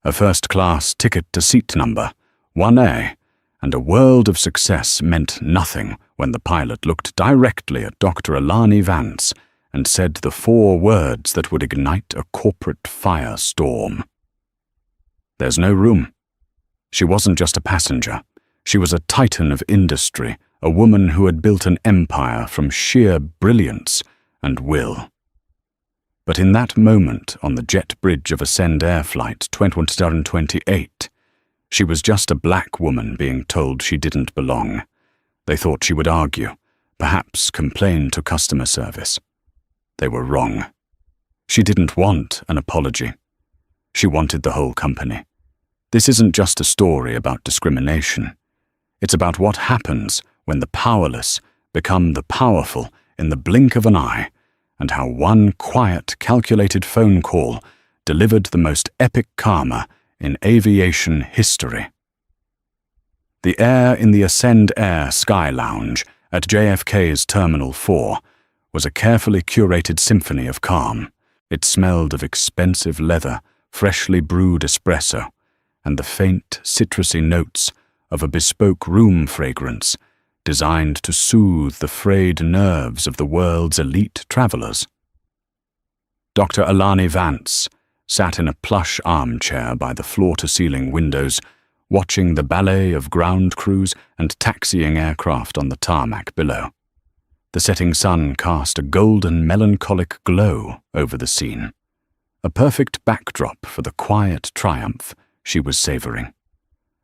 a first-class ticket to seat number, 1A, and a world of success meant nothing when the pilot looked directly at Dr. Alani Vance and said the 4 words that would ignite a corporate firestorm. There's no room. She wasn't just a passenger. She was a titan of industry, a woman who had built an empire from sheer brilliance and will. But in that moment on the jet bridge of Ascend Air Flight 2128, she was just a black woman being told she didn't belong. They thought she would argue, perhaps complain to customer service. They were wrong. She didn't want an apology. She wanted the whole company. This isn't just a story about discrimination. It's about what happens when the powerless become the powerful in the blink of an eye, and how one quiet, calculated phone call delivered the most epic karma in aviation history. The air in the Ascend Air Sky Lounge at JFK's Terminal 4 was a carefully curated symphony of calm. It smelled of expensive leather, freshly brewed espresso, and the faint, citrusy notes of a bespoke room fragrance designed to soothe the frayed nerves of the world's elite travelers. Dr. Alani Vance sat in a plush armchair by the floor-to-ceiling windows, watching the ballet of ground crews and taxiing aircraft on the tarmac below. The setting sun cast a golden, melancholic glow over the scene, a perfect backdrop for the quiet triumph she was savoring.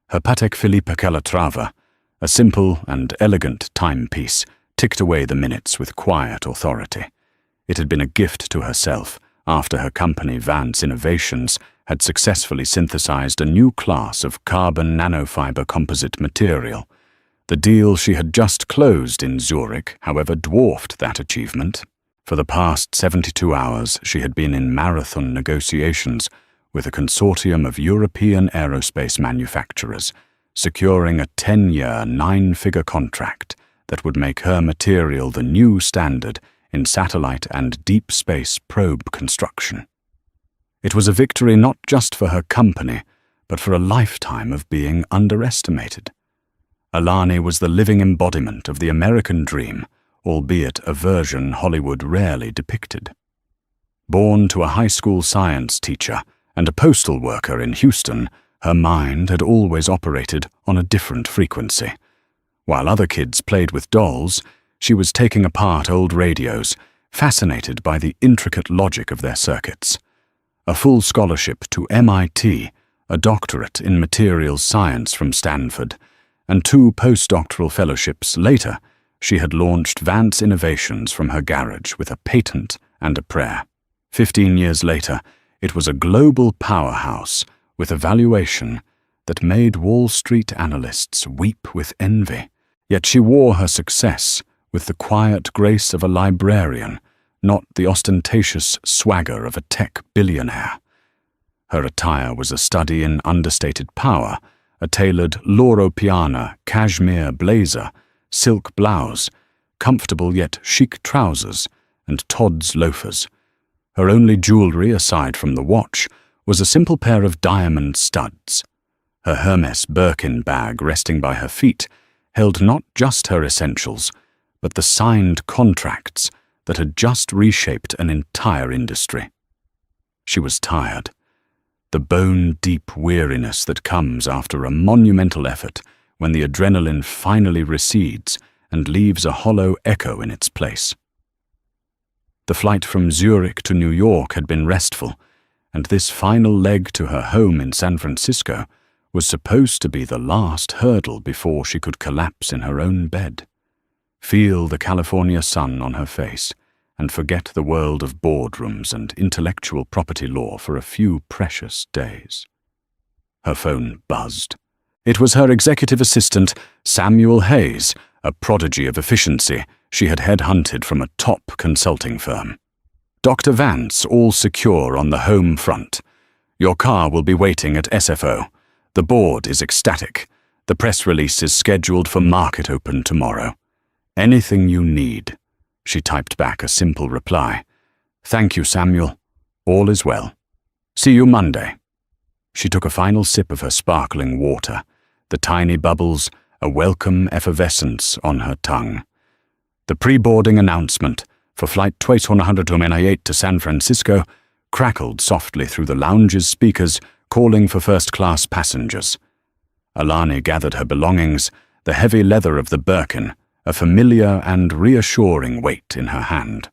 Her Patek Philippe Calatrava, a simple and elegant timepiece, ticked away the minutes with quiet authority. It had been a gift to herself after her company Vance Innovations had successfully synthesized a new class of carbon nanofiber composite material. The deal she had just closed in Zurich, however, dwarfed that achievement. For the past 72 hours, she had been in marathon negotiations with a consortium of European aerospace manufacturers, securing a 10-year, 9-figure contract that would make her material the new standard in satellite and deep space probe construction. It was a victory not just for her company, but for a lifetime of being underestimated. Alani was the living embodiment of the American dream, albeit a version Hollywood rarely depicted. Born to a high school science teacher and a postal worker in Houston, her mind had always operated on a different frequency. While other kids played with dolls, she was taking apart old radios, fascinated by the intricate logic of their circuits. A full scholarship to MIT, a doctorate in materials science from Stanford, and 2 postdoctoral fellowships later, she had launched Vance Innovations from her garage with a patent and a prayer. 15 years later, it was a global powerhouse with a valuation that made Wall Street analysts weep with envy. Yet she wore her success with the quiet grace of a librarian, not the ostentatious swagger of a tech billionaire. Her attire was a study in understated power, a tailored Loro Piana cashmere blazer, silk blouse, comfortable yet chic trousers, and Todd's loafers. Her only jewelry, aside from the watch, was a simple pair of diamond studs. Her Hermes Birkin bag resting by her feet held not just her essentials, but the signed contracts that had just reshaped an entire industry. She was tired. The bone-deep weariness that comes after a monumental effort when the adrenaline finally recedes and leaves a hollow echo in its place. The flight from Zurich to New York had been restful, and this final leg to her home in San Francisco was supposed to be the last hurdle before she could collapse in her own bed, feel the California sun on her face, and forget the world of boardrooms and intellectual property law for a few precious days. Her phone buzzed. It was her executive assistant, Samuel Hayes, a prodigy of efficiency she had headhunted from a top consulting firm. Dr. Vance, all secure on the home front. Your car will be waiting at SFO. The board is ecstatic. The press release is scheduled for market open tomorrow. Anything you need. She typed back a simple reply. Thank you, Samuel. All is well. See you Monday. She took a final sip of her sparkling water, the tiny bubbles a welcome effervescence on her tongue. The pre-boarding announcement for Flight 298 to San Francisco crackled softly through the lounge's speakers, calling for first-class passengers. Alani gathered her belongings, the heavy leather of the Birkin, a familiar and reassuring weight in her hand.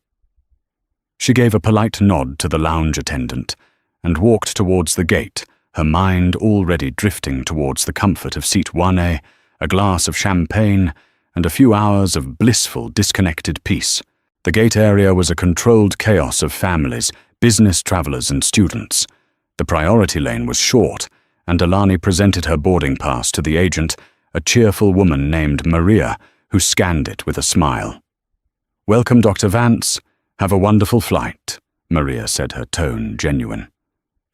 She gave a polite nod to the lounge attendant and walked towards the gate, her mind already drifting towards the comfort of seat 1A, a glass of champagne, and a few hours of blissful, disconnected peace. The gate area was a controlled chaos of families, business travelers, and students. The priority lane was short, and Alani presented her boarding pass to the agent, a cheerful woman named Maria, who scanned it with a smile. "Welcome, Dr. Vance. Have a wonderful flight," Maria said, her tone genuine.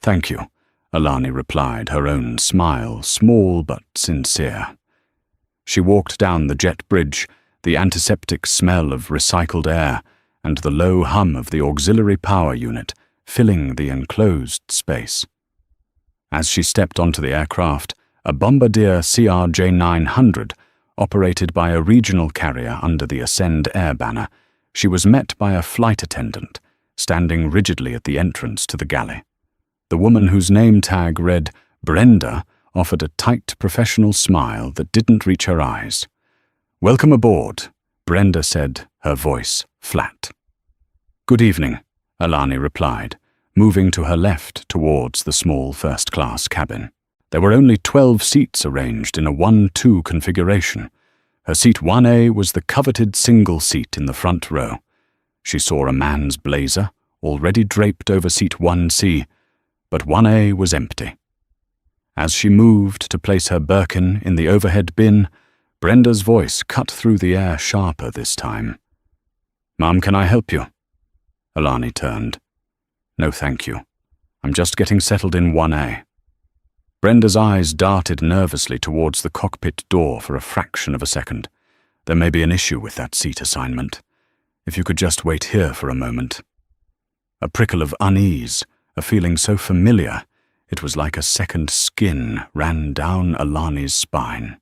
"Thank you," Alani replied, her own smile small but sincere. She walked down the jet bridge, the antiseptic smell of recycled air and the low hum of the auxiliary power unit filling the enclosed space. As she stepped onto the aircraft, a Bombardier CRJ-900, operated by a regional carrier under the Ascend Air banner, she was met by a flight attendant, standing rigidly at the entrance to the galley. The woman whose name tag read Brenda offered a tight professional smile that didn't reach her eyes. "Welcome aboard," Brenda said, her voice flat. "Good evening," Alani replied, moving to her left towards the small first-class cabin. There were only 12 seats arranged in a 1-2 configuration. Her seat 1A was the coveted single seat in the front row. She saw a man's blazer, already draped over seat 1C, but 1A was empty. As she moved to place her Birkin in the overhead bin, Brenda's voice cut through the air sharper this time. "Mom, can I help you?" Alani turned. "No, thank you. I'm just getting settled in 1A. Brenda's eyes darted nervously towards the cockpit door for a fraction of a second. "There may be an issue with that seat assignment. If you could just wait here for a moment." A prickle of unease, a feeling so familiar, it was like a second skin, ran down Alani's spine.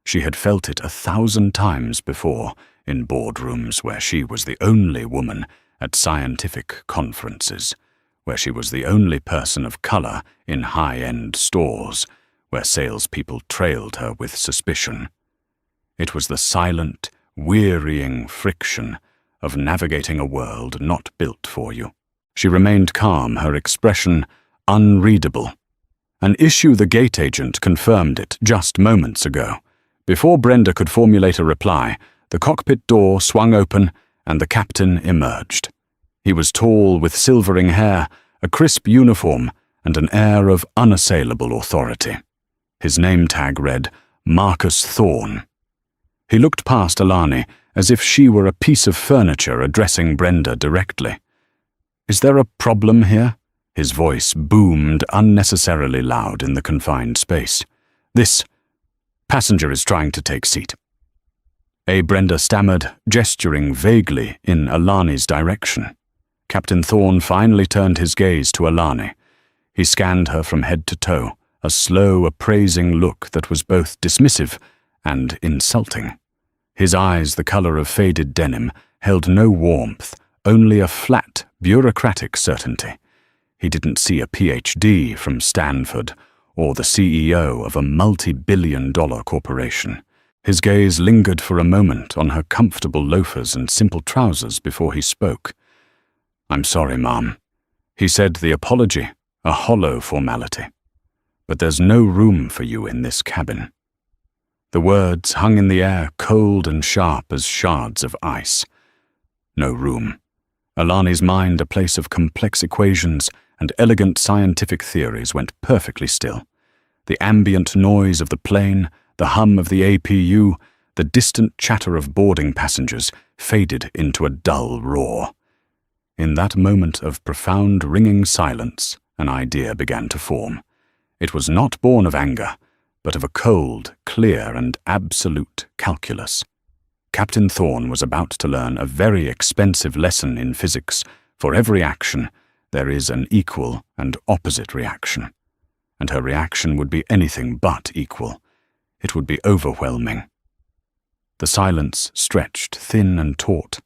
She had felt it 1,000 times before in boardrooms where she was the only woman at scientific conferences, where she was the only person of color in high-end stores, where salespeople trailed her with suspicion. It was the silent, wearying friction of navigating a world not built for you. She remained calm, her expression unreadable. An issue the gate agent confirmed it just moments ago. Before Brenda could formulate a reply, the cockpit door swung open and the captain emerged. He was tall, with silvering hair, a crisp uniform, and an air of unassailable authority. His name tag read Marcus Thorne. He looked past Alani as if she were a piece of furniture, addressing Brenda directly. "Is there a problem here?" His voice boomed unnecessarily loud in the confined space. "This passenger is trying to take seat." Brenda stammered, gesturing vaguely in Alani's direction. Captain Thorne finally turned his gaze to Alani. He scanned her from head to toe, a slow, appraising look that was both dismissive and insulting. His eyes, the color of faded denim, held no warmth, only a flat, bureaucratic certainty. He didn't see a PhD from Stanford or the CEO of a multi-billion-dollar corporation. His gaze lingered for a moment on her comfortable loafers and simple trousers before he spoke. "I'm sorry, Mom," he said, the apology a hollow formality. "But there's no room for you in this cabin." The words hung in the air, cold and sharp as shards of ice. No room. Alani's mind, a place of complex equations and elegant scientific theories, went perfectly still. The ambient noise of the plane, the hum of the APU, the distant chatter of boarding passengers faded into a dull roar. In that moment of profound ringing silence, an idea began to form. It was not born of anger, but of a cold, clear, and absolute calculus. Captain Thorne was about to learn a very expensive lesson in physics. For every action, there is an equal and opposite reaction. and her reaction would be anything but equal. It would be overwhelming. The silence stretched thin and taut.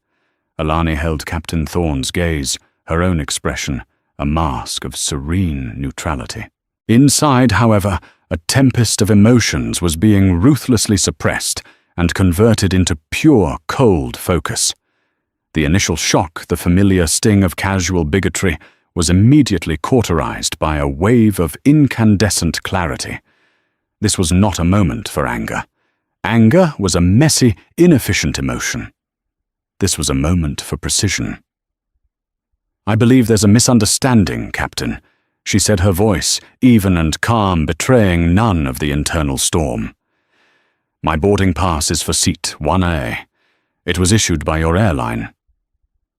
Alani held Captain Thorne's gaze, her own expression, a mask of serene neutrality. Inside, however, a tempest of emotions was being ruthlessly suppressed and converted into pure, cold focus. The initial shock, the familiar sting of casual bigotry, was immediately cauterized by a wave of incandescent clarity. This was not a moment for anger. Anger was a messy, inefficient emotion. This was a moment for precision. "I believe there's a misunderstanding, Captain," she said, her voice, even and calm, betraying none of the internal storm. "My boarding pass is for seat 1A. It was issued by your airline."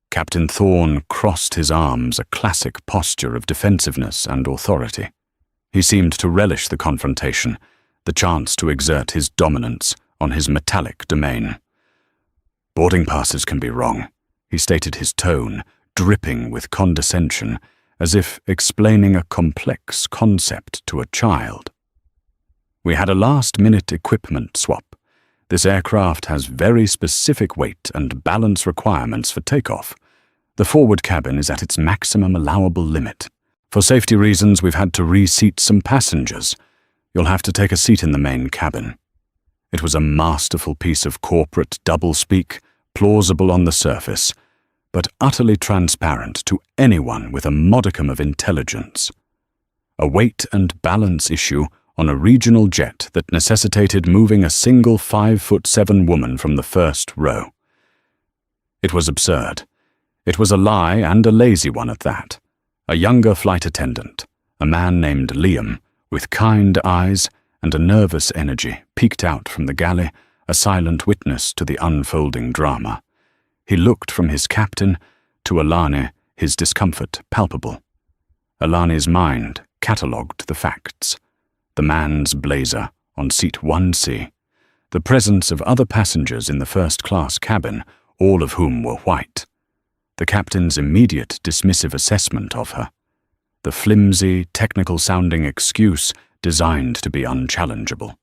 Captain Thorne crossed his arms, a classic posture of defensiveness and authority. He seemed to relish the confrontation, the chance to exert his dominance on his metallic domain. "Boarding passes can be wrong," he stated, his tone dripping with condescension, as if explaining a complex concept to a child. "We had a last-minute equipment swap. This aircraft has very specific weight and balance requirements for takeoff. The forward cabin is at its maximum allowable limit. For safety reasons, we've had to reseat some passengers. You'll have to take a seat in the main cabin." It was a masterful piece of corporate doublespeak, plausible on the surface, but utterly transparent to anyone with a modicum of intelligence. A weight and balance issue on a regional jet that necessitated moving a single 5'7" woman from the first row. It was absurd. It was a lie, and a lazy one at that. A younger flight attendant, a man named Liam, with kind eyes and a nervous energy, peeked out from the galley, a silent witness to the unfolding drama. He looked from his captain to Alani, his discomfort palpable. Alani's mind catalogued the facts. The man's blazer on seat 1C, the presence of other passengers in the first-class cabin, all of whom were white, the captain's immediate dismissive assessment of her, the flimsy, technical-sounding excuse designed to be unchallengeable.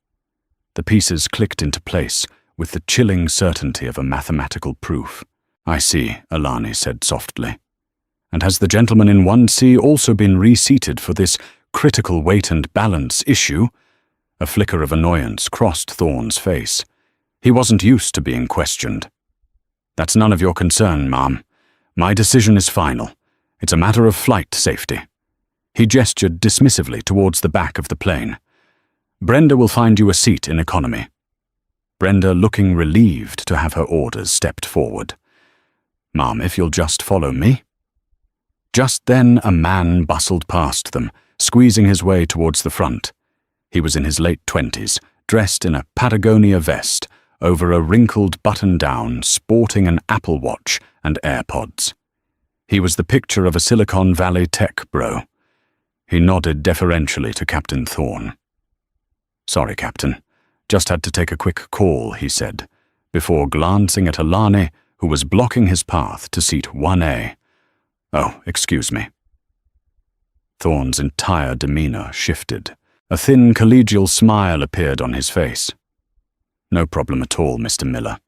The pieces clicked into place with the chilling certainty of a mathematical proof. "I see," Alani said softly. "And has the gentleman in 1C also been reseated for this critical weight and balance issue?" A flicker of annoyance crossed Thorne's face. He wasn't used to being questioned. "That's none of your concern, ma'am. My decision is final. It's a matter of flight safety." He gestured dismissively towards the back of the plane. "Brenda will find you a seat in economy." Brenda, looking relieved to have her orders, stepped forward. "Ma'am, if you'll just follow me." Just then a man bustled past them, squeezing his way towards the front. He was in his late 20s, dressed in a Patagonia vest, over a wrinkled button-down, sporting an Apple Watch and AirPods. He was the picture of a Silicon Valley tech bro. He nodded deferentially to Captain Thorne. "Sorry, Captain. Just had to take a quick call," he said, before glancing at Alani, who was blocking his path to seat 1A. "Oh, excuse me." Thorne's entire demeanor shifted. A thin collegial smile appeared on his face. "No problem at all, Mr. Miller.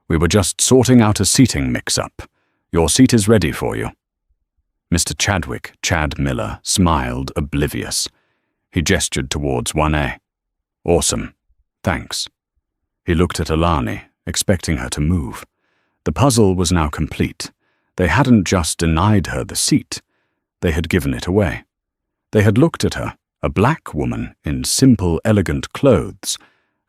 We were just sorting out a seating mix-up. Your seat is ready for you." Mr. Chadwick, Chad Miller, smiled, oblivious. He gestured towards 1A. "Awesome. Thanks." He looked at Alani, expecting her to move. The puzzle was now complete. They hadn't just denied her the seat. They had given it away. They had looked at her, a black woman in simple, elegant clothes,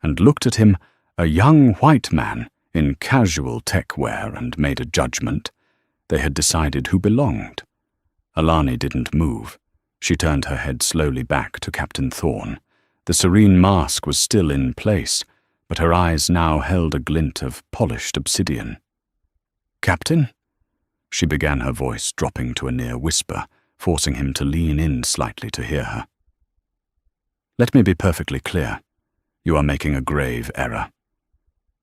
and looked at him, a young white man in casual tech wear, and made a judgment. They had decided who belonged. Alani didn't move. She turned her head slowly back to Captain Thorne. The serene mask was still in place, but her eyes now held a glint of polished obsidian. "Captain?" She began, her voice dropping to a near whisper, forcing him to lean in slightly to hear her. "Let me be perfectly clear. You are making a grave error,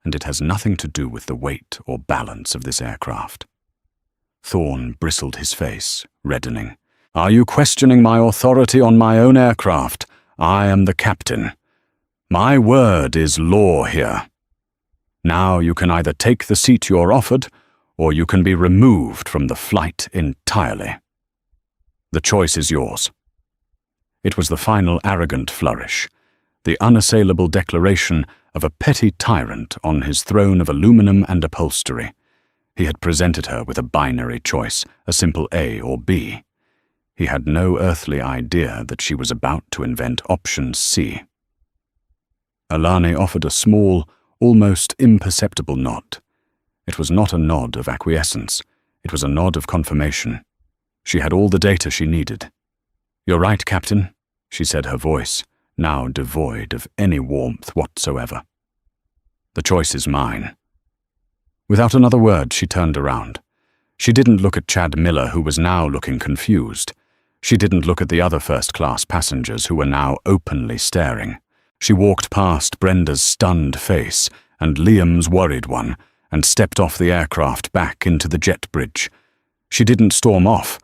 and it has nothing to do with the weight or balance of this aircraft." Thorne bristled his face, reddening. "Are you questioning my authority on my own aircraft?" I am the captain. My word is law here. Now you can either take the seat you're offered, or you can be removed from the flight entirely. The choice is yours." It was the final arrogant flourish, the unassailable declaration of a petty tyrant on his throne of aluminum and upholstery. He had presented her with a binary choice, a simple A or B. He had no earthly idea that she was about to invent option C. Alani offered a small, almost imperceptible nod. It was not a nod of acquiescence. It was a nod of confirmation. She had all the data she needed. "You're right, Captain," she said, her voice now devoid of any warmth whatsoever. "The choice is mine." Without another word, she turned around. She didn't look at Chad Miller, who was now looking confused. She didn't look at the other first-class passengers who were now openly staring. She walked past Brenda's stunned face and Liam's worried one and stepped off the aircraft back into the jet bridge. She didn't storm off.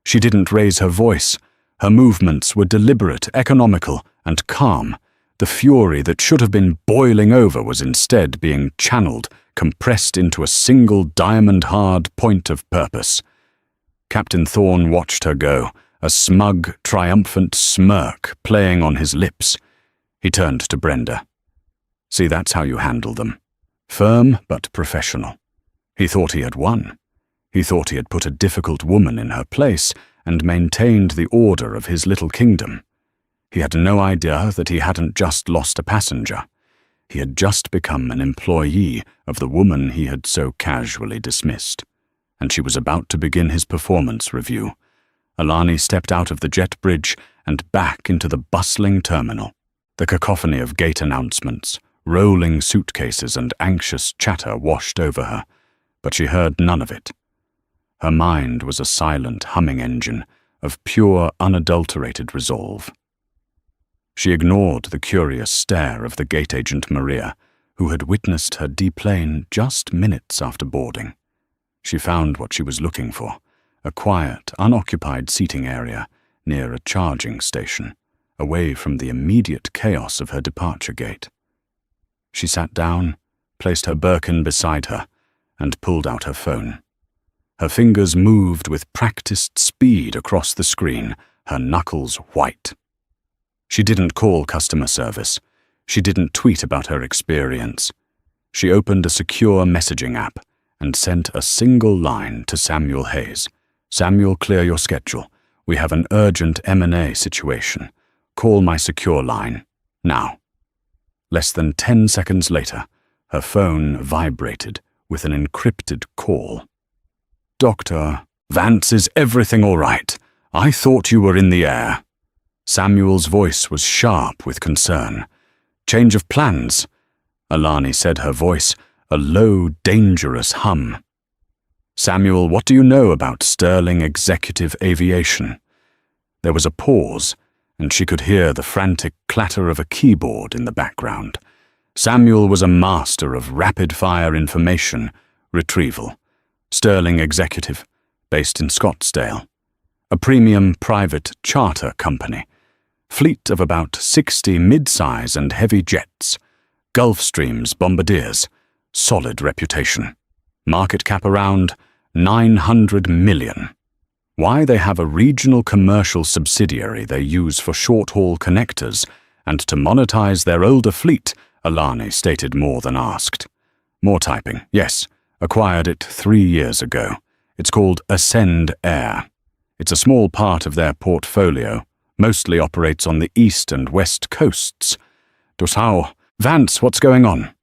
She didn't raise her voice. Her movements were deliberate, economical, and calm. The fury that should have been boiling over was instead being channeled, compressed into a single diamond-hard point of purpose. Captain Thorne watched her go, a smug, triumphant smirk playing on his lips. He turned to Brenda. "See, that's how you handle them. Firm but professional." He thought he had won. He thought he had put a difficult woman in her place and maintained the order of his little kingdom. He had no idea that he hadn't just lost a passenger. He had just become an employee of the woman he had so casually dismissed. And she was about to begin his performance review. Alani stepped out of the jet bridge and back into the bustling terminal. The cacophony of gate announcements, rolling suitcases and anxious chatter washed over her, but she heard none of it. Her mind was a silent humming engine of pure, unadulterated resolve. She ignored the curious stare of the gate agent Maria, who had witnessed her deplane just minutes after boarding. She found what she was looking for, a quiet, unoccupied seating area near a charging station, away from the immediate chaos of her departure gate. She sat down, placed her Birkin beside her, and pulled out her phone. Her fingers moved with practiced speed across the screen, her knuckles white. She didn't call customer service. She didn't tweet about her experience. She opened a secure messaging app and sent a single line to Samuel Hayes. "Samuel, clear your schedule. We have an urgent M&A situation. Call my secure line, now." Less than 10 seconds later, her phone vibrated with an encrypted call. "Dr. Vance, is everything all right? I thought you were in the air." Samuel's voice was sharp with concern. "Change of plans?" Alani said, her voice a low, dangerous hum. "Samuel, what do you know about Sterling Executive Aviation?" There was a pause, and she could hear the frantic clatter of a keyboard in the background. Samuel was a master of rapid-fire information retrieval. Sterling Executive, based in Scottsdale. A premium private charter company. Fleet of about 60 mid-size and heavy jets. Gulfstream's bombardiers. Solid reputation. Market cap around 900 million. Why they have a regional commercial subsidiary they use for short-haul connectors and to monetize their older fleet, Alani stated more than asked. More typing, yes. Acquired it 3 years ago. It's called Ascend Air. It's a small part of their portfolio, mostly operates on the east and west coasts. Dosau, Vance, what's going on?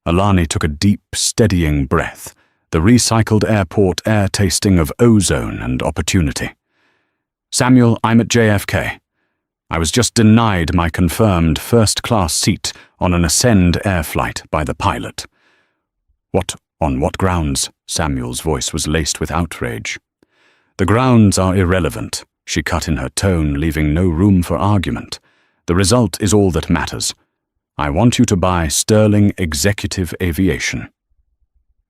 Alani took a deep, steadying breath, the recycled airport air tasting of ozone and opportunity. "Samuel, I'm at JFK. I was just denied my confirmed first-class seat on an Ascend Air flight by the pilot." On what grounds?" Samuel's voice was laced with outrage. "The grounds are irrelevant," she cut in her tone, leaving no room for argument. "The result is all that matters. I want you to buy Sterling Executive Aviation."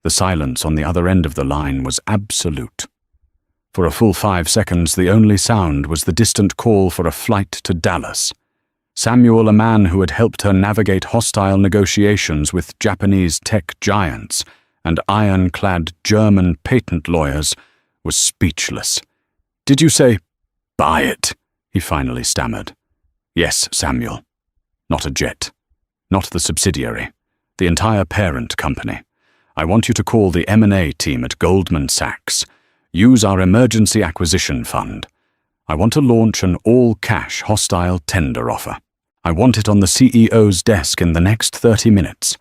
The silence on the other end of the line was absolute. For a full 5 seconds, the only sound was the distant call for a flight to Dallas. Samuel, a man who had helped her navigate hostile negotiations with Japanese tech giants and ironclad German patent lawyers, was speechless. "Did you say, buy it?" he finally stammered. "Yes, Samuel. Not a jet. Not the subsidiary. The entire parent company. I want you to call the M&A team at Goldman Sachs. Use our emergency acquisition fund. I want to launch an all-cash hostile tender offer. I want it on the CEO's desk in the next 30 minutes.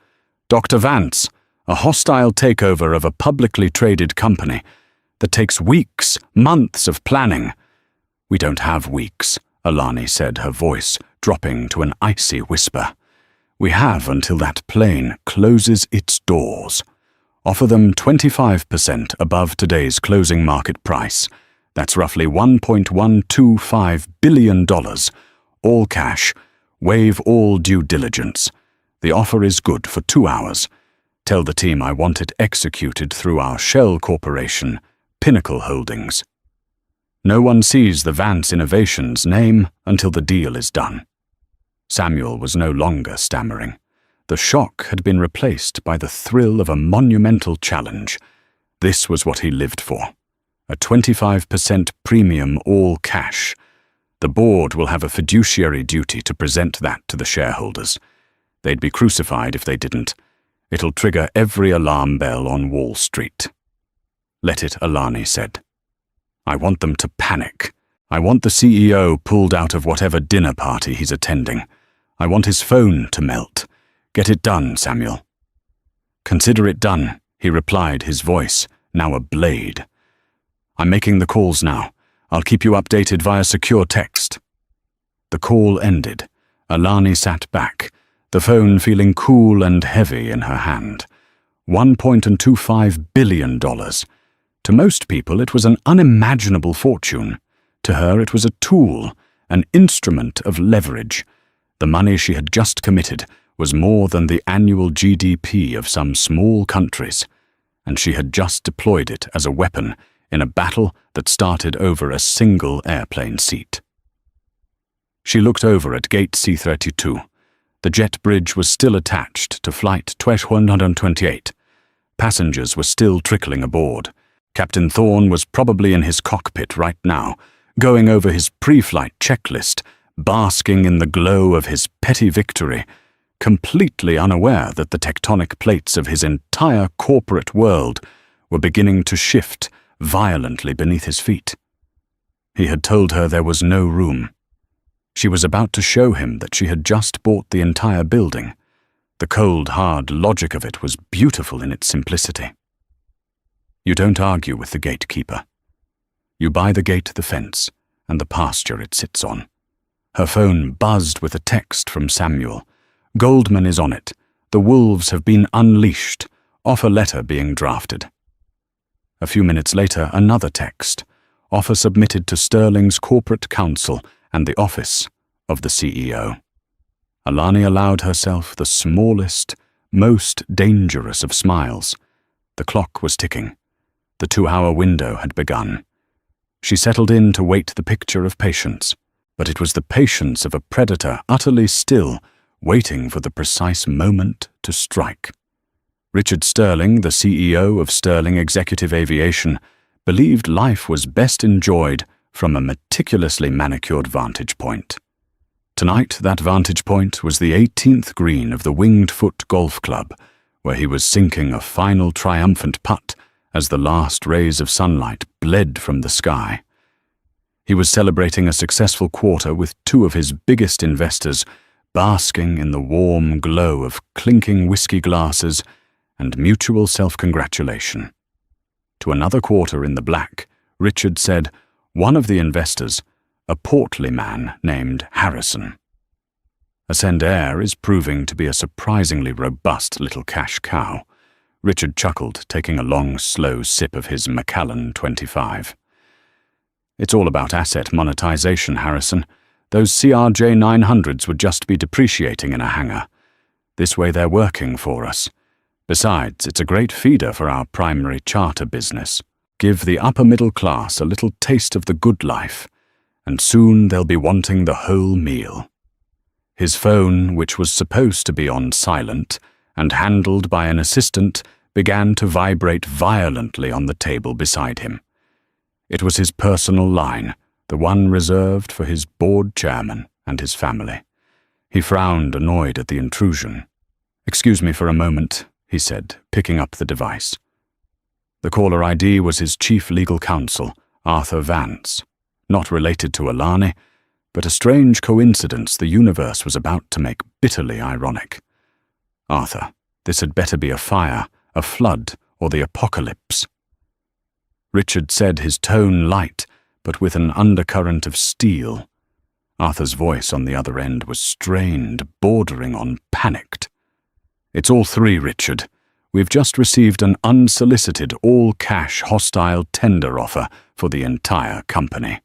Dr. Vance, a hostile takeover of a publicly traded company that takes weeks, months of planning." "We don't have weeks," Alani said, her voice dropping to an icy whisper. "We have until that plane closes its doors. Offer them 25% above today's closing market price. That's roughly $1.125 billion. All cash. Waive all due diligence. The offer is good for 2 hours. Tell the team I want it executed through our shell corporation, Pinnacle Holdings. No one sees the Vance Innovations name until the deal is done." Samuel was no longer stammering. The shock had been replaced by the thrill of a monumental challenge. This was what he lived for. A 25% premium all cash. The board will have a fiduciary duty to present that to the shareholders. They'd be crucified if they didn't. It'll trigger every alarm bell on Wall Street. "Let it," Alani said. "I want them to panic. I want the CEO pulled out of whatever dinner party he's attending. I want his phone to melt. Get it done, Samuel." "Consider it done," he replied, his voice now a blade. "I'm making the calls now. I'll keep you updated via secure text." The call ended. Alani sat back, the phone feeling cool and heavy in her hand. $1.25 billion. To most people, it was an unimaginable fortune. To her, it was a tool, an instrument of leverage. The money she had just committed was more than the annual GDP of some small countries, and she had just deployed it as a weapon in a battle that started over a single airplane seat. She looked over at Gate C-32. The jet bridge was still attached to Flight 128. Passengers were still trickling aboard. Captain Thorne was probably in his cockpit right now, going over his pre-flight checklist, basking in the glow of his petty victory, completely unaware that the tectonic plates of his entire corporate world were beginning to shift violently beneath his feet. He had told her there was no room. She was about to show him that she had just bought the entire building. The cold, hard logic of it was beautiful in its simplicity. You don't argue with the gatekeeper. You buy the gate, the fence, and the pasture it sits on. Her phone buzzed with a text from Samuel. "Goldman is on it. The wolves have been unleashed. Offer letter being drafted." A few minutes later, another text. Offer submitted to Sterling's corporate counsel and the office of the CEO. Alani allowed herself the smallest, most dangerous of smiles. The clock was ticking. The 2-hour window had begun. She settled in to wait the picture of patience, but it was the patience of a predator utterly still, waiting for the precise moment to strike. Richard Sterling, the CEO of Sterling Executive Aviation, believed life was best enjoyed from a meticulously manicured vantage point. Tonight, that vantage point was the 18th green of the Winged Foot Golf Club, where he was sinking a final triumphant putt as the last rays of sunlight bled from the sky. He was celebrating a successful quarter with 2 of his biggest investors, basking in the warm glow of clinking whiskey glasses and mutual self-congratulation. To another quarter in the black, Richard said, one of the investors, a portly man named Harrison. Ascend Air is proving to be a surprisingly robust little cash cow. Richard chuckled, taking a long, slow sip of his Macallan 25. It's all about asset monetization, Harrison. Those CRJ 900s would just be depreciating in a hangar. This way they're working for us. Besides, it's a great feeder for our primary charter business. Give the upper middle class a little taste of the good life, and soon they'll be wanting the whole meal. His phone, which was supposed to be on silent and handled by an assistant, began to vibrate violently on the table beside him. It was his personal line, the one reserved for his board chairman and his family. He frowned, annoyed at the intrusion. "Excuse me for a moment," he said, picking up the device. The caller ID was his chief legal counsel, Arthur Vance. Not related to Alani, but a strange coincidence the universe was about to make bitterly ironic. "Arthur, this had better be a fire, a flood, or the apocalypse." Richard said, his tone light, but with an undercurrent of steel. Arthur's voice on the other end was strained, bordering on panicked. "It's all three, Richard. We've just received an unsolicited, all-cash hostile tender offer for the entire company."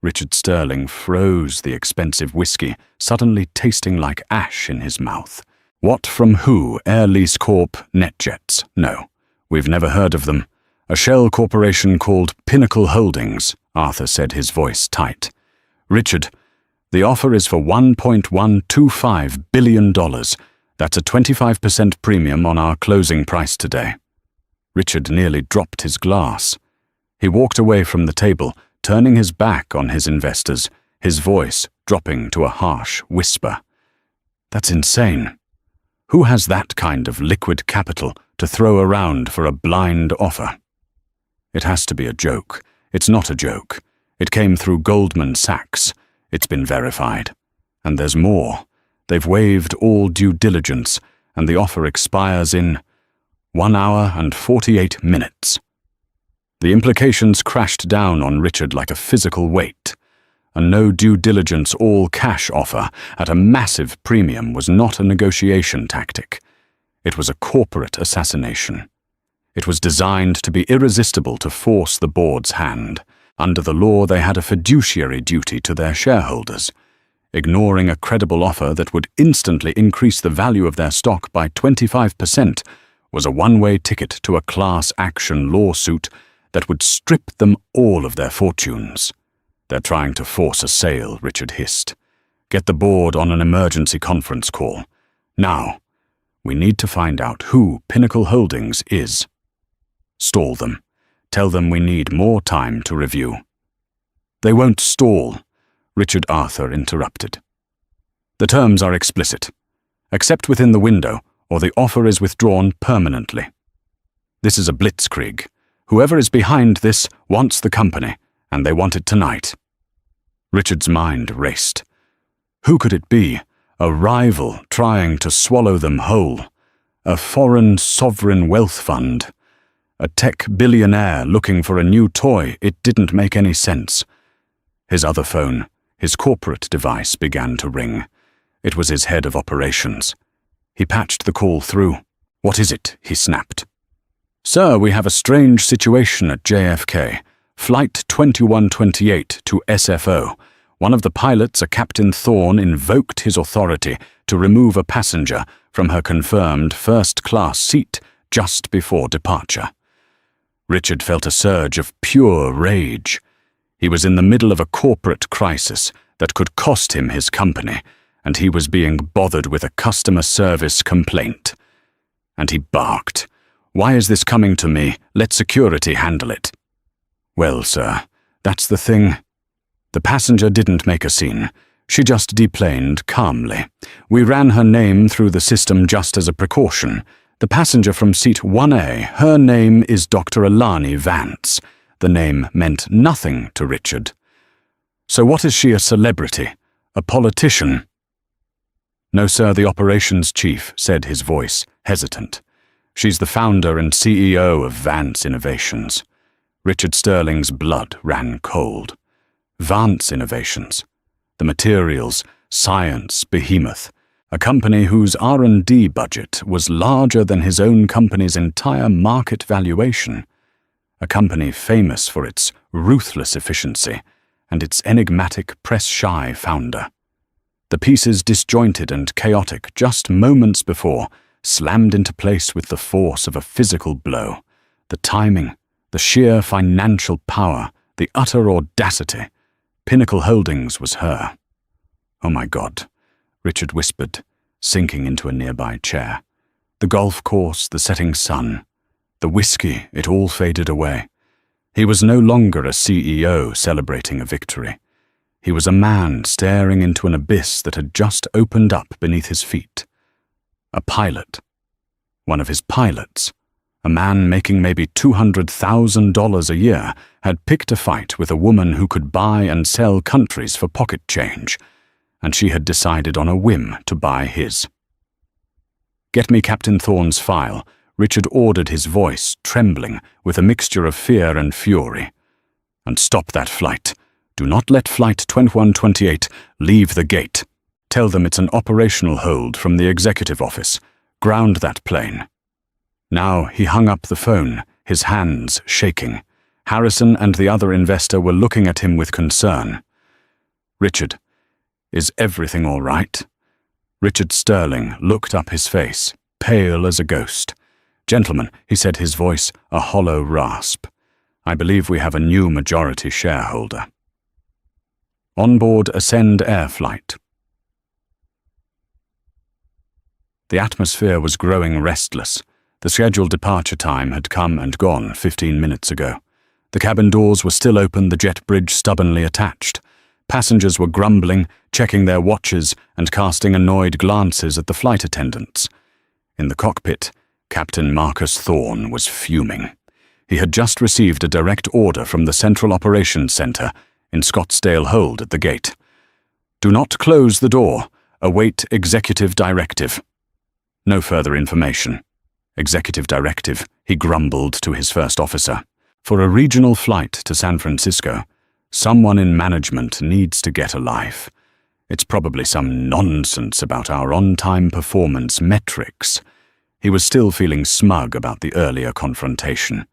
Richard Sterling froze, the expensive whiskey suddenly tasting like ash in his mouth. "What, from who? Air Lease Corp, NetJets? No, we've never heard of them. A shell corporation called Pinnacle Holdings," Arthur said, his voice tight. "Richard, the offer is for $1.125 billion. That's a 25% premium on our closing price today." Richard nearly dropped his glass. He walked away from the table, turning his back on his investors, his voice dropping to a harsh whisper. "That's insane. Who has that kind of liquid capital to throw around for a blind offer?" "It has to be a joke. It's not a joke. It came through Goldman Sachs. It's been verified. And there's more. They've waived all due diligence, and the offer expires in 1 hour and 48 minutes. The implications crashed down on Richard like a physical weight. A no due diligence all-cash offer at a massive premium was not a negotiation tactic. It was a corporate assassination. It was designed to be irresistible to force the board's hand. Under the law, they had a fiduciary duty to their shareholders. Ignoring a credible offer that would instantly increase the value of their stock by 25% was a one-way ticket to a class action lawsuit that would strip them all of their fortunes. "They're trying to force a sale," Richard hissed. "Get the board on an emergency conference call. Now, we need to find out who Pinnacle Holdings is. Stall them. Tell them we need more time to review." "They won't stall," Richard Arthur interrupted. "The terms are explicit. Accept within the window, or the offer is withdrawn permanently. This is a blitzkrieg. Whoever is behind this wants the company, and they want it tonight." Richard's mind raced. Who could it be? A rival trying to swallow them whole? A foreign sovereign wealth fund? A tech billionaire looking for a new toy? It didn't make any sense. His other phone, his corporate device, began to ring. It was his head of operations. He patched the call through. "What is it?" he snapped. "Sir, we have a strange situation at JFK. Flight 2128 to SFO. One of the pilots, a Captain Thorne, invoked his authority to remove a passenger from her confirmed first-class seat just before departure." Richard felt a surge of pure rage. He was in the middle of a corporate crisis that could cost him his company, and he was being bothered with a customer service complaint. And he barked. "Why is this coming to me? Let security handle it." "Well, sir, that's the thing. The passenger didn't make a scene. She just deplaned calmly. We ran her name through the system just as a precaution. The passenger from seat 1A, her name is Dr. Alani Vance. The name meant nothing to Richard. So what is she, a celebrity? A politician?" "No, sir," the operations chief said, his voice hesitant. "She's the founder and CEO of Vance Innovations." Richard Sterling's blood ran cold. Vance Innovations, the materials, science behemoth, a company whose R&D budget was larger than his own company's entire market valuation, a company famous for its ruthless efficiency and its enigmatic press-shy founder. The pieces, disjointed and chaotic just moments before, slammed into place with the force of a physical blow. The timing, the sheer financial power, the utter audacity. Pinnacle Holdings was her. Oh my God. Richard whispered, sinking into a nearby chair. The golf course, the setting sun, the whiskey, it all faded away. He was no longer a CEO celebrating a victory. He was a man staring into an abyss that had just opened up beneath his feet. A pilot. One of his pilots, a man making maybe $200,000 a year, had picked a fight with a woman who could buy and sell countries for pocket change, and she had decided on a whim to buy his. "Get me Captain Thorne's file," Richard ordered, his voice trembling with a mixture of fear and fury. "And stop that flight. Do not let Flight 2128 leave the gate. Tell them it's an operational hold from the executive office. Ground that plane." Now he hung up the phone, his hands shaking. Harrison and the other investor were looking at him with concern. "Richard, is everything all right?" Richard Sterling looked up, his face pale as a ghost. "Gentlemen," he said, his voice a hollow rasp, "I believe we have a new majority shareholder. Onboard Ascend Air Flight." The atmosphere was growing restless. The scheduled departure time had come and gone 15 minutes ago. The cabin doors were still open, the jet bridge stubbornly attached. Passengers were grumbling, checking their watches and casting annoyed glances at the flight attendants. In the cockpit, Captain Marcus Thorne was fuming. He had just received a direct order from the Central Operations Center in Scottsdale Hold at the gate. "Do not close the door. Await executive directive." No further information. "Executive directive," he grumbled to his first officer. "For a regional flight to San Francisco, someone in management needs to get a life. It's probably some nonsense about our on-time performance metrics." He was still feeling smug about the earlier confrontation.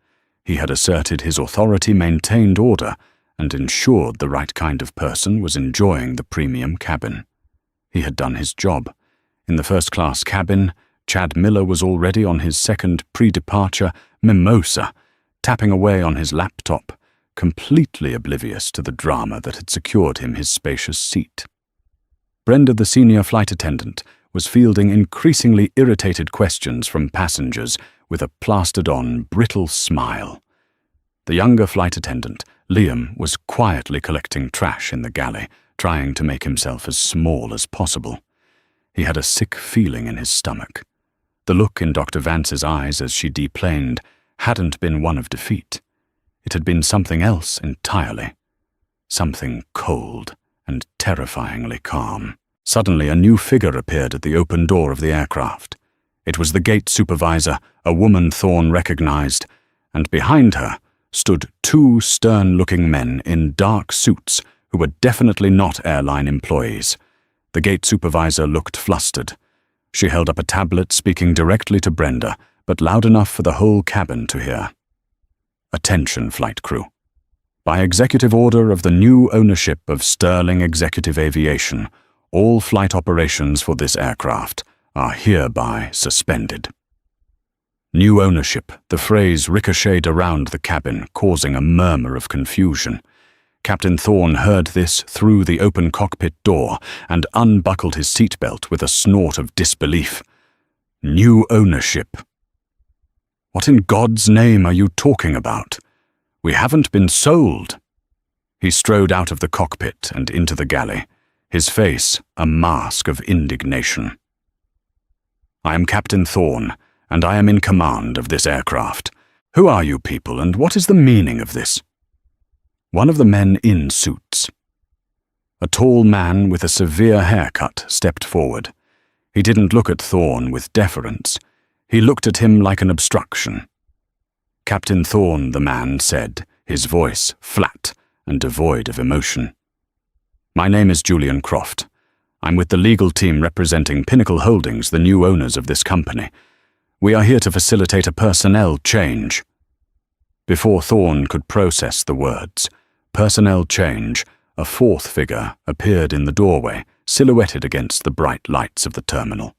He had asserted his authority, maintained order, and ensured the right kind of person was enjoying the premium cabin. He had done his job. In the first-class cabin, Chad Miller was already on his second pre-departure mimosa, tapping away on his laptop, completely oblivious to the drama that had secured him his spacious seat. Brenda, the senior flight attendant, was fielding increasingly irritated questions from passengers with a plastered-on, brittle smile. The younger flight attendant, Liam, was quietly collecting trash in the galley, trying to make himself as small as possible. He had a sick feeling in his stomach. The look in Dr. Vance's eyes as she deplaned hadn't been one of defeat. It had been something else entirely. Something cold and terrifyingly calm. Suddenly, a new figure appeared at the open door of the aircraft. It was the gate supervisor, a woman Thorne recognized, and behind her stood two stern-looking men in dark suits who were definitely not airline employees. The gate supervisor looked flustered. She held up a tablet, speaking directly to Brenda, but loud enough for the whole cabin to hear. "Attention, flight crew. By executive order of the new ownership of Sterling Executive Aviation, all flight operations for this aircraft are hereby suspended." New ownership, the phrase ricocheted around the cabin, causing a murmur of confusion. Captain Thorne heard this through the open cockpit door and unbuckled his seatbelt with a snort of disbelief. "New ownership? What in God's name are you talking about? We haven't been sold." He strode out of the cockpit and into the galley, his face a mask of indignation. "I am Captain Thorne, and I am in command of this aircraft. Who are you people, and what is the meaning of this?" One of the men in suits, a tall man with a severe haircut, stepped forward. He didn't look at Thorne with deference. He looked at him like an obstruction. "Captain Thorne," the man said, his voice flat and devoid of emotion. "My name is Julian Croft. I'm with the legal team representing Pinnacle Holdings, the new owners of this company. We are here to facilitate a personnel change." Before Thorne could process the words, "personnel change," a fourth figure appeared in the doorway, silhouetted against the bright lights of the terminal.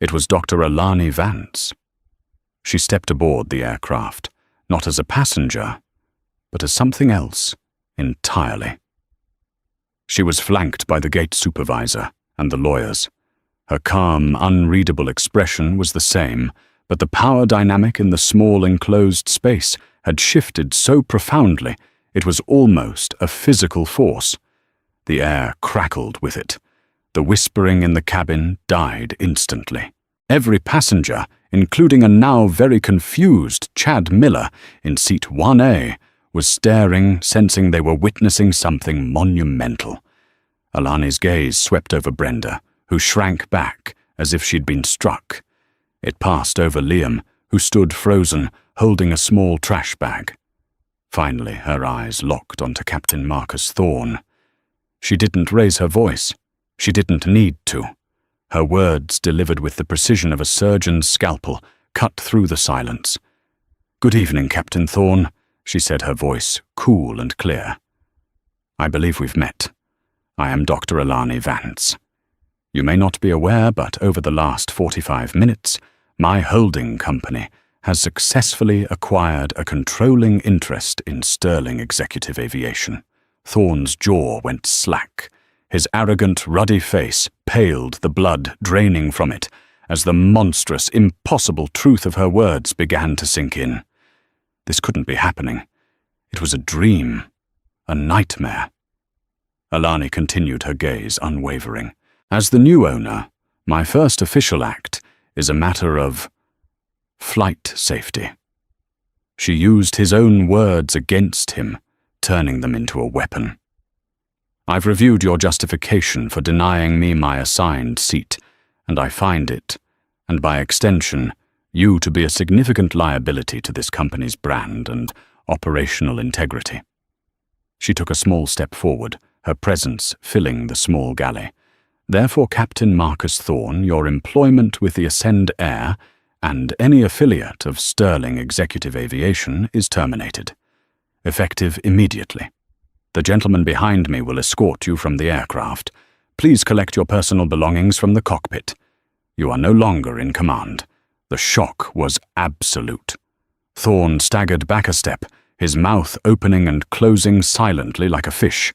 It was Dr. Alani Vance. She stepped aboard the aircraft, not as a passenger, but as something else entirely. She was flanked by the gate supervisor and the lawyers. Her calm, unreadable expression was the same, but the power dynamic in the small enclosed space had shifted so profoundly it was almost a physical force. The air crackled with it. The whispering in the cabin died instantly. Every passenger, including a now very confused Chad Miller in seat 1A, was staring, sensing they were witnessing something monumental. Alani's gaze swept over Brenda, who shrank back as if she'd been struck. It passed over Liam, who stood frozen, holding a small trash bag. Finally, her eyes locked onto Captain Marcus Thorne. She didn't raise her voice. She didn't need to. Her words, delivered with the precision of a surgeon's scalpel, cut through the silence. "Good evening, Captain Thorne," she said, her voice cool and clear. "I believe we've met. I am Dr. Alani Vance. You may not be aware, but over the last 45 minutes, my holding company has successfully acquired a controlling interest in Sterling Executive Aviation." Thorne's jaw went slack. His arrogant, ruddy face paled, the blood draining from it, as the monstrous, impossible truth of her words began to sink in. This couldn't be happening. It was a dream, a nightmare. Alani continued, her gaze unwavering. "As the new owner, my first official act is a matter of flight safety." She used his own words against him, turning them into a weapon. "I've reviewed your justification for denying me my assigned seat, and I find it, and by extension, you to be a significant liability to this company's brand and operational integrity." She took a small step forward, her presence filling the small galley. "Therefore, Captain Marcus Thorne, your employment with the Ascend Air and any affiliate of Sterling Executive Aviation is terminated, effective immediately. The gentleman behind me will escort you from the aircraft. Please collect your personal belongings from the cockpit. You are no longer in command." The shock was absolute. Thorne staggered back a step, his mouth opening and closing silently like a fish.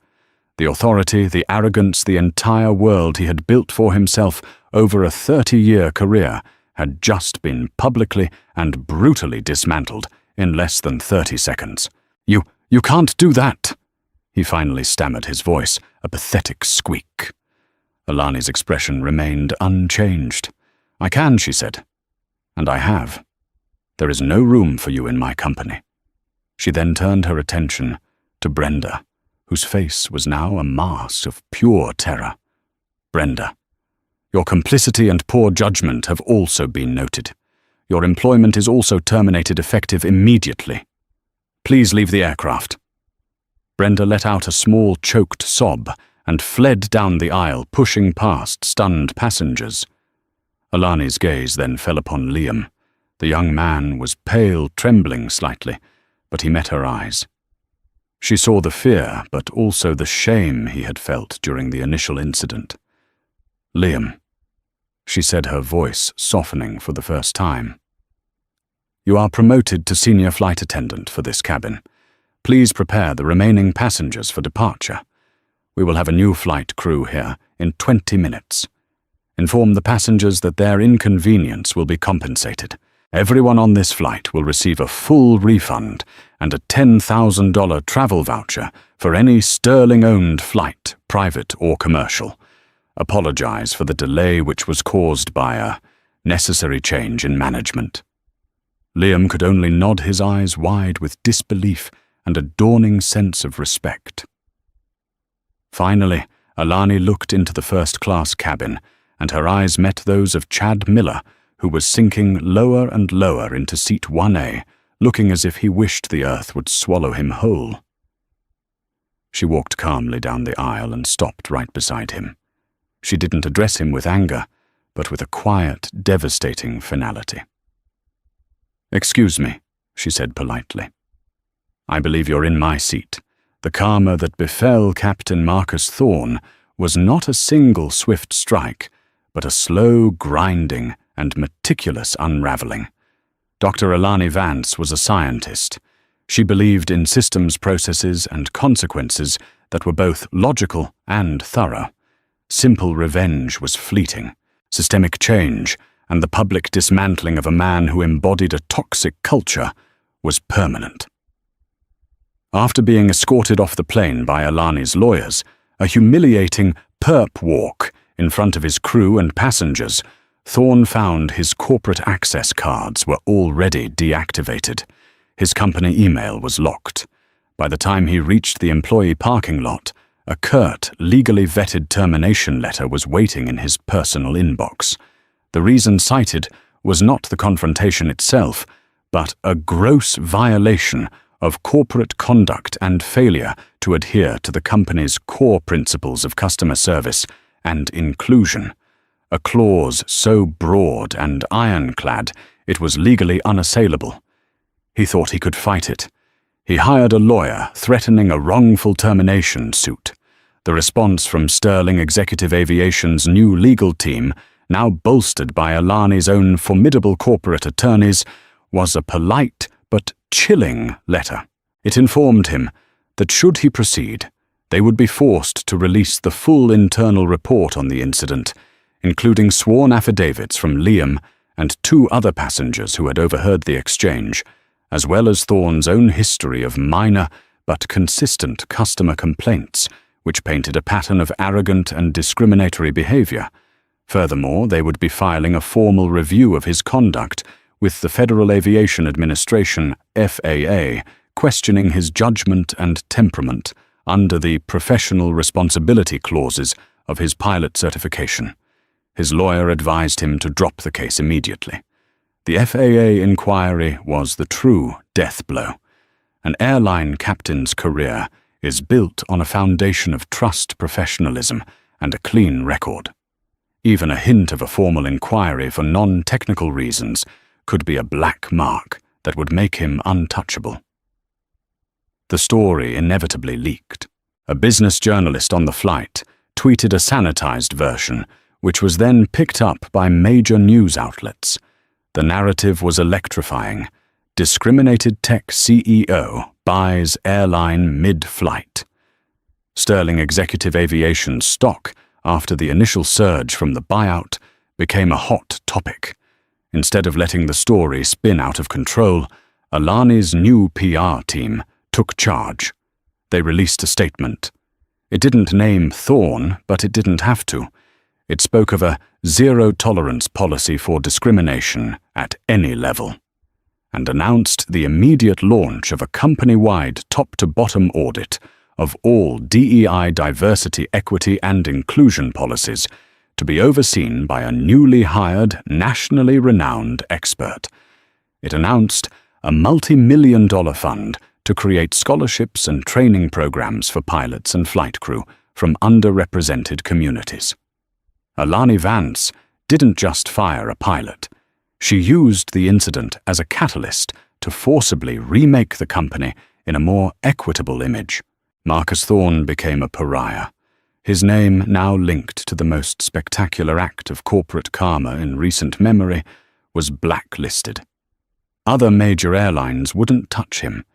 The authority, the arrogance, the entire world he had built for himself over a 30-year career had just been publicly and brutally dismantled in less than 30 seconds. You can't do that," he finally stammered, his voice a pathetic squeak. Alani's expression remained unchanged. "I can," she said, "and I have. There is no room for you in my company." She then turned her attention to Brenda, whose face was now a mask of pure terror. "Brenda, your complicity and poor judgment have also been noted. Your employment is also terminated effective immediately. Please leave the aircraft." Brenda let out a small choked sob and fled down the aisle, pushing past stunned passengers. Alani's gaze then fell upon Liam. The young man was pale, trembling slightly, but he met her eyes. She saw the fear, but also the shame he had felt during the initial incident. "Liam," she said, her voice softening for the first time. "You are promoted to senior flight attendant for this cabin. Please prepare the remaining passengers for departure. We will have a new flight crew here in 20 minutes. Inform the passengers that their inconvenience will be compensated. Everyone on this flight will receive a full refund and a $10,000 travel voucher for any Sterling-owned flight, private or commercial. Apologize for the delay which was caused by a necessary change in management." Liam could only nod, his eyes wide with disbelief and a dawning sense of respect. Finally, Alani looked into the first-class cabin, and her eyes met those of Chad Miller, who was sinking lower and lower into seat 1A, looking as if he wished the earth would swallow him whole. She walked calmly down the aisle and stopped right beside him. She didn't address him with anger, but with a quiet, devastating finality. "Excuse me," she said politely. "I believe you're in my seat." The karma that befell Captain Marcus Thorne was not a single swift strike, but a slow grinding and meticulous unraveling. Dr. Alani Vance was a scientist. She believed in systems, processes, and consequences that were both logical and thorough. simple revenge was fleeting. Systemic change and the public dismantling of a man who embodied a toxic culture was permanent. After being escorted off the plane by Alani's lawyers, a humiliating perp walk in front of his crew and passengers, Thorne found his corporate access cards were already deactivated. His company email was locked. By the time he reached the employee parking lot, a curt, legally vetted termination letter was waiting in his personal inbox. The reason cited was not the confrontation itself, but a gross violation of corporate conduct and failure to adhere to the company's core principles of customer service and inclusion. A clause so broad and ironclad it was legally unassailable. He thought he could fight it. He hired a lawyer threatening a wrongful termination suit. The response from Sterling Executive Aviation's new legal team, now bolstered by Alani's own formidable corporate attorneys, was a polite but chilling letter. It informed him that should he proceed, they would be forced to release the full internal report on the incident, including sworn affidavits from Liam and 2 other passengers who had overheard the exchange, as well as Thorne's own history of minor but consistent customer complaints, which painted a pattern of arrogant and discriminatory behavior. Furthermore, they would be filing a formal review of his conduct with the Federal Aviation Administration, FAA, questioning his judgment and temperament under the professional responsibility clauses of his pilot certification. His lawyer advised him to drop the case immediately. The FAA inquiry was the true death blow. An airline captain's career is built on a foundation of trust, professionalism, and a clean record. Even a hint of a formal inquiry for non-technical reasons could be a black mark that would make him untouchable. The story inevitably leaked. A business journalist on the flight tweeted a sanitized version, which was then picked up by major news outlets. The narrative was electrifying. Discriminated tech CEO buys airline mid-flight. Sterling Executive Aviation stock, after the initial surge from the buyout, became a hot topic. Instead of letting the story spin out of control, Alani's new PR team took charge. They released a statement. It didn't name Thorne, but it didn't have to. It spoke of a zero-tolerance policy for discrimination at any level, and announced the immediate launch of a company-wide top-to-bottom audit of all DEI diversity, equity, and inclusion policies to be overseen by a newly hired, nationally renowned expert. It announced a multi-million-dollar fund to create scholarships and training programs for pilots and flight crew from underrepresented communities. Alani Vance didn't just fire a pilot. She used the incident as a catalyst to forcibly remake the company in a more equitable image. Marcus Thorne became a pariah. His name, now linked to the most spectacular act of corporate karma in recent memory, was blacklisted. Other major airlines wouldn't touch him.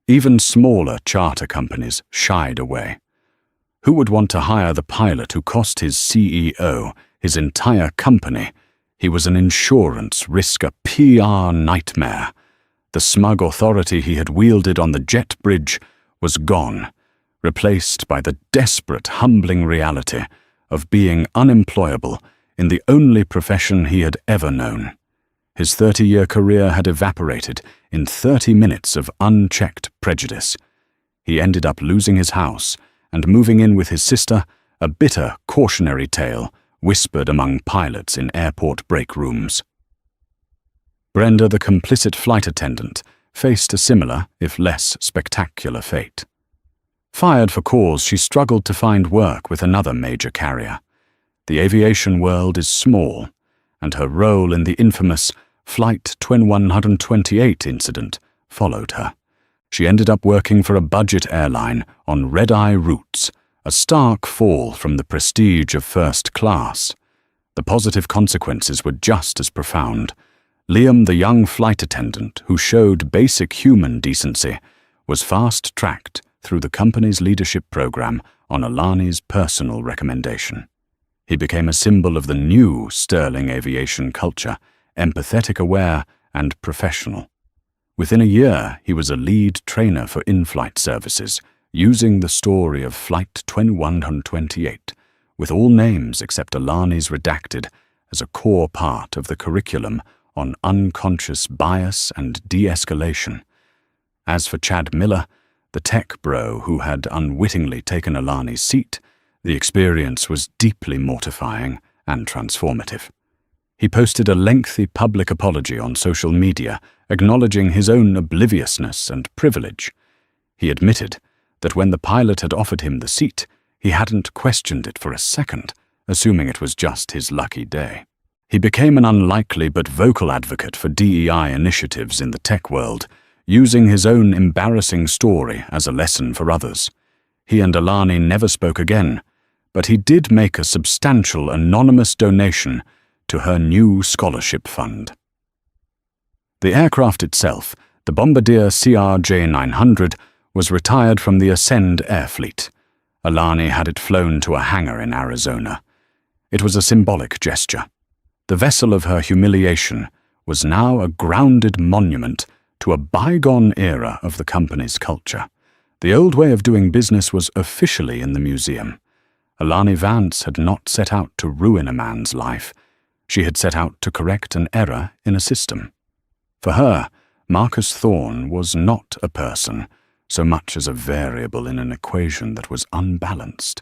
Even smaller charter companies shied away. Who would want to hire the pilot who cost his CEO, his entire company? He was an insurance risk, a PR nightmare. The smug authority he had wielded on the jet bridge was gone, replaced by the desperate, humbling reality of being unemployable in the only profession he had ever known. His 30-year career had evaporated in 30 minutes of unchecked prejudice. He ended up losing his house and moving in with his sister, a bitter cautionary tale whispered among pilots in airport break rooms. Brenda, the complicit flight attendant, faced a similar, if less spectacular fate. Fired for cause, she struggled to find work with another major carrier. The aviation world is small, and her role in the infamous Flight 128 incident followed her. She ended up working for a budget airline on red-eye routes, a stark fall from the prestige of first class. The positive consequences were just as profound. Liam, the young flight attendant who showed basic human decency, was fast-tracked through the company's leadership program on Alani's personal recommendation. He became a symbol of the new Sterling aviation culture, empathetic, aware, and professional. Within a year, he was a lead trainer for in-flight services, using the story of Flight 2128, with all names except Alani's redacted, as a core part of the curriculum on unconscious bias and de-escalation. As for Chad Miller, the tech bro who had unwittingly taken Alani's seat, the experience was deeply mortifying and transformative. He posted a lengthy public apology on social media, acknowledging his own obliviousness and privilege. He admitted that when the pilot had offered him the seat, he hadn't questioned it for a second, assuming it was just his lucky day. He became an unlikely but vocal advocate for DEI initiatives in the tech world, using his own embarrassing story as a lesson for others. He and Alani never spoke again, but he did make a substantial anonymous donation to her new scholarship fund. The aircraft itself, the Bombardier CRJ-900, was retired from the Ascend Air Fleet. Alani had it flown to a hangar in Arizona. It was a symbolic gesture. The vessel of her humiliation was now a grounded monument to a bygone era of the company's culture. The old way of doing business was officially in the museum. Alani Vance had not set out to ruin a man's life. She had set out to correct an error in a system. For her, Marcus Thorne was not a person, so much as a variable in an equation that was unbalanced.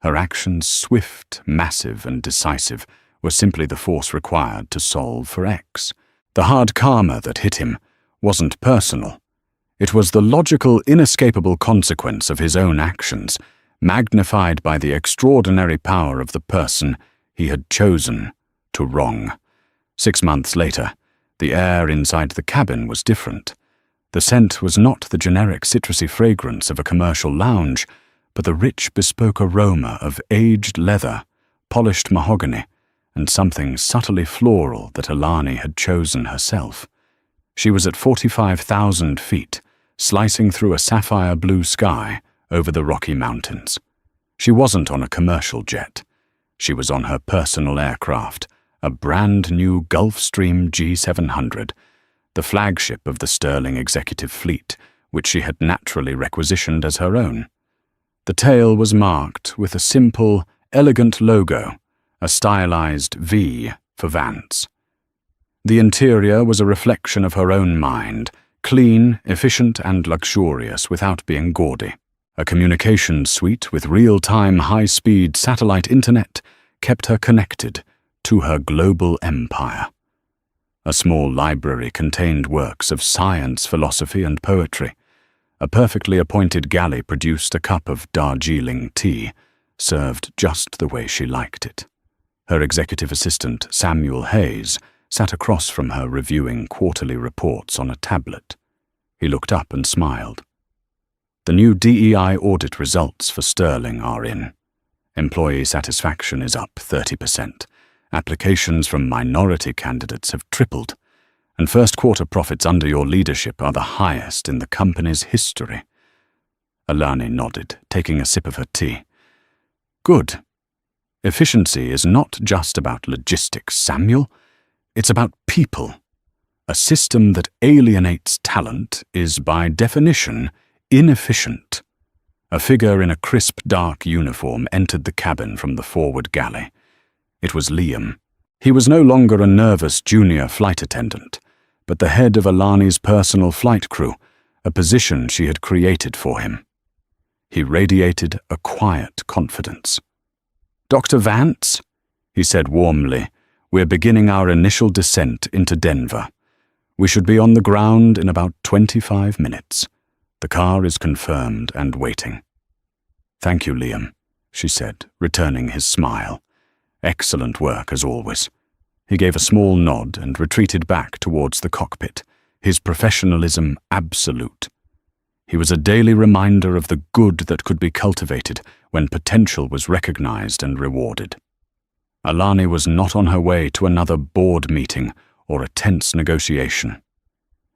Her actions, swift, massive, and decisive, were simply the force required to solve for X. The hard karma that hit him wasn't personal. It was the logical, inescapable consequence of his own actions, magnified by the extraordinary power of the person he had chosen to wrong. 6 months later, the air inside the cabin was different. The scent was not the generic citrusy fragrance of a commercial lounge, but the rich bespoke aroma of aged leather, polished mahogany, and something subtly floral that Alani had chosen herself. She was at 45,000 feet, slicing through a sapphire blue sky over the Rocky Mountains. She wasn't on a commercial jet. She was on her personal aircraft, a brand new Gulfstream G700, the flagship of the Sterling executive fleet, which she had naturally requisitioned as her own. The tail was marked with a simple, elegant logo, a stylized V for Vance. The interior was a reflection of her own mind, clean, efficient, and luxurious without being gaudy. A communications suite with real-time, high-speed satellite internet kept her connected to her global empire. A small library contained works of science, philosophy, and poetry. A perfectly appointed galley produced a cup of Darjeeling tea, served just the way she liked it. Her executive assistant, Samuel Hayes, sat across from her reviewing quarterly reports on a tablet. He looked up and smiled. The new DEI audit results for Sterling are in. Employee satisfaction is up 30%. Applications from minority candidates have tripled, and first-quarter profits under your leadership are the highest in the company's history. Alani nodded, taking a sip of her tea. Good. Efficiency is not just about logistics, Samuel. It's about people. A system that alienates talent is, by definition, inefficient. A figure in a crisp, dark uniform entered the cabin from the forward galley. It was Liam. He was no longer a nervous junior flight attendant, but the head of Alani's personal flight crew, a position she had created for him. He radiated a quiet confidence. "Dr. Vance," he said warmly, "we're beginning our initial descent into Denver. We should be on the ground in about 25 minutes. The car is confirmed and waiting." "Thank you, Liam," she said, returning his smile. "Excellent work, as always." He gave a small nod and retreated back towards the cockpit, his professionalism absolute. He was a daily reminder of the good that could be cultivated when potential was recognized and rewarded. Alani was not on her way to another board meeting or a tense negotiation.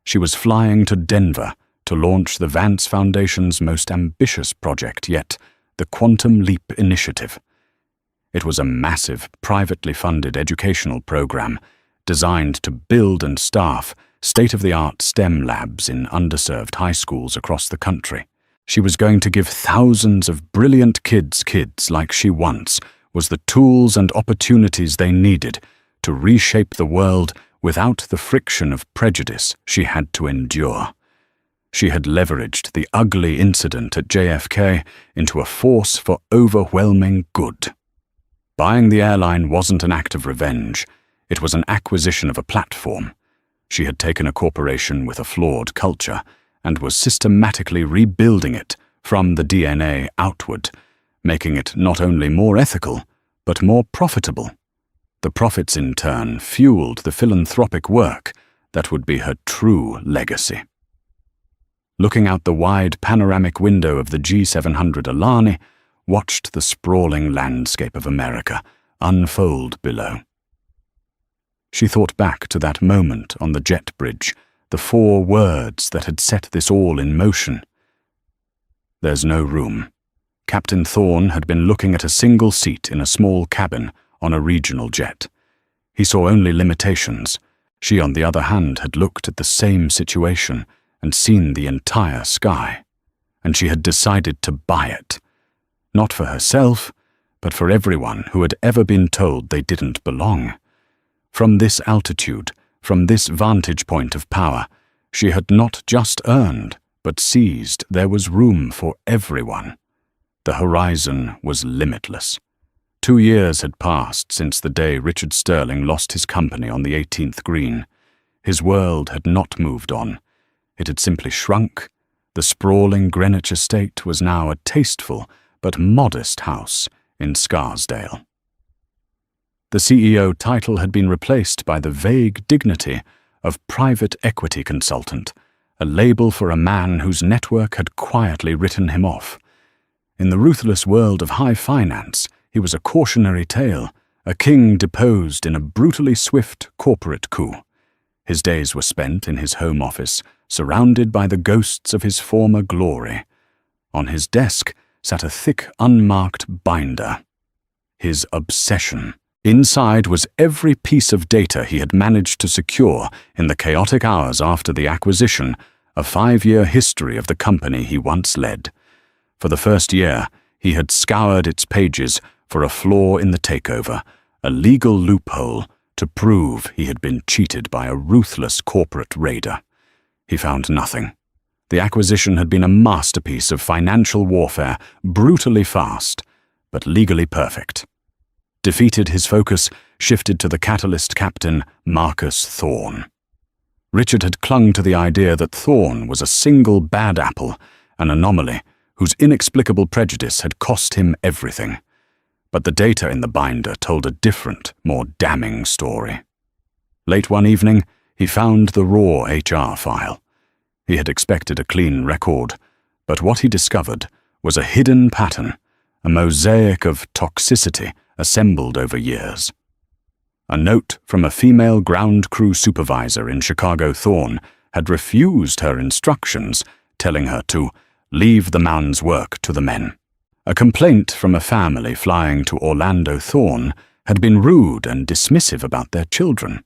She was flying to Denver to launch the Vance Foundation's most ambitious project yet, the Quantum Leap Initiative. It was a massive, privately funded educational program designed to build and staff state-of-the-art STEM labs in underserved high schools across the country. She was going to give thousands of brilliant kids like she once was the tools and opportunities they needed to reshape the world without the friction of prejudice she had to endure. She had leveraged the ugly incident at JFK into a force for overwhelming good. Buying the airline wasn't an act of revenge. It was an acquisition of a platform. She had taken a corporation with a flawed culture and was systematically rebuilding it from the DNA outward, making it not only more ethical, but more profitable. The profits, in turn, fueled the philanthropic work that would be her true legacy. Looking out the wide panoramic window of the G700, Alani watched the sprawling landscape of America unfold below. She thought back to that moment on the jet bridge, the 4 words that had set this all in motion. There's no room. Captain Thorne had been looking at a single seat in a small cabin on a regional jet. He saw only limitations. She, on the other hand, had looked at the same situation and seen the entire sky. And she had decided to buy it. Not for herself, but for everyone who had ever been told they didn't belong. From this altitude, from this vantage point of power, she had not just earned, but seized there was room for everyone. The horizon was limitless. 2 years had passed since the day Richard Sterling lost his company on the 18th green. His world had not moved on. It had simply shrunk. The sprawling Greenwich estate was now a tasteful but modest house in Scarsdale. The CEO title had been replaced by the vague dignity of private equity consultant, a label for a man whose network had quietly written him off. In the ruthless world of high finance, he was a cautionary tale, a king deposed in a brutally swift corporate coup. His days were spent in his home office, surrounded by the ghosts of his former glory. On his desk sat a thick, unmarked binder. His obsession. Inside was every piece of data he had managed to secure in the chaotic hours after the acquisition, a 5-year history of the company he once led. For the first year, he had scoured its pages for a flaw in the takeover, a legal loophole to prove he had been cheated by a ruthless corporate raider. He found nothing. The acquisition had been a masterpiece of financial warfare, brutally fast, but legally perfect. Defeated, his focus shifted to the catalyst captain, Marcus Thorne. Richard had clung to the idea that Thorne was a single bad apple, an anomaly, whose inexplicable prejudice had cost him everything. But the data in the binder told a different, more damning story. Late one evening, he found the raw HR file. He had expected a clean record, but what he discovered was a hidden pattern, a mosaic of toxicity assembled over years. A note from a female ground crew supervisor in Chicago, Thorne, had refused her instructions, telling her to leave the man's work to the men. A complaint from a family flying to Orlando, Thorne, had been rude and dismissive about their children.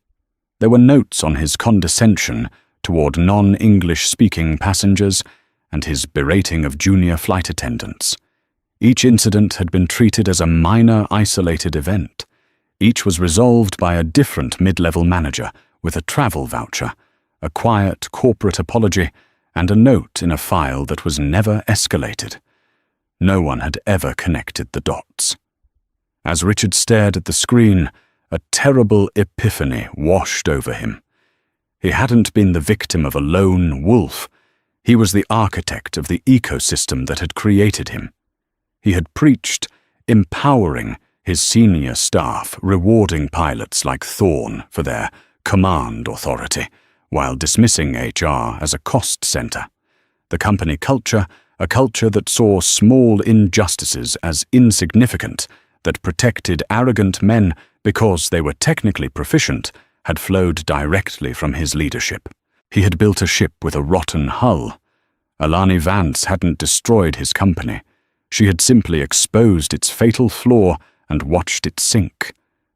There were notes on his condescension toward non-English-speaking passengers and his berating of junior flight attendants. Each incident had been treated as a minor, isolated event. Each was resolved by a different mid-level manager with a travel voucher, a quiet corporate apology, and a note in a file that was never escalated. No one had ever connected the dots. As Richard stared at the screen, a terrible epiphany washed over him. He hadn't been the victim of a lone wolf. He was the architect of the ecosystem that had created him. He had preached, empowering his senior staff, rewarding pilots like Thorne for their command authority, while dismissing HR as a cost center. The company culture, a culture that saw small injustices as insignificant, that protected arrogant men because they were technically proficient, had flowed directly from his leadership. He had built a ship with a rotten hull. Alani Vance hadn't destroyed his company. She had simply exposed its fatal flaw and watched it sink.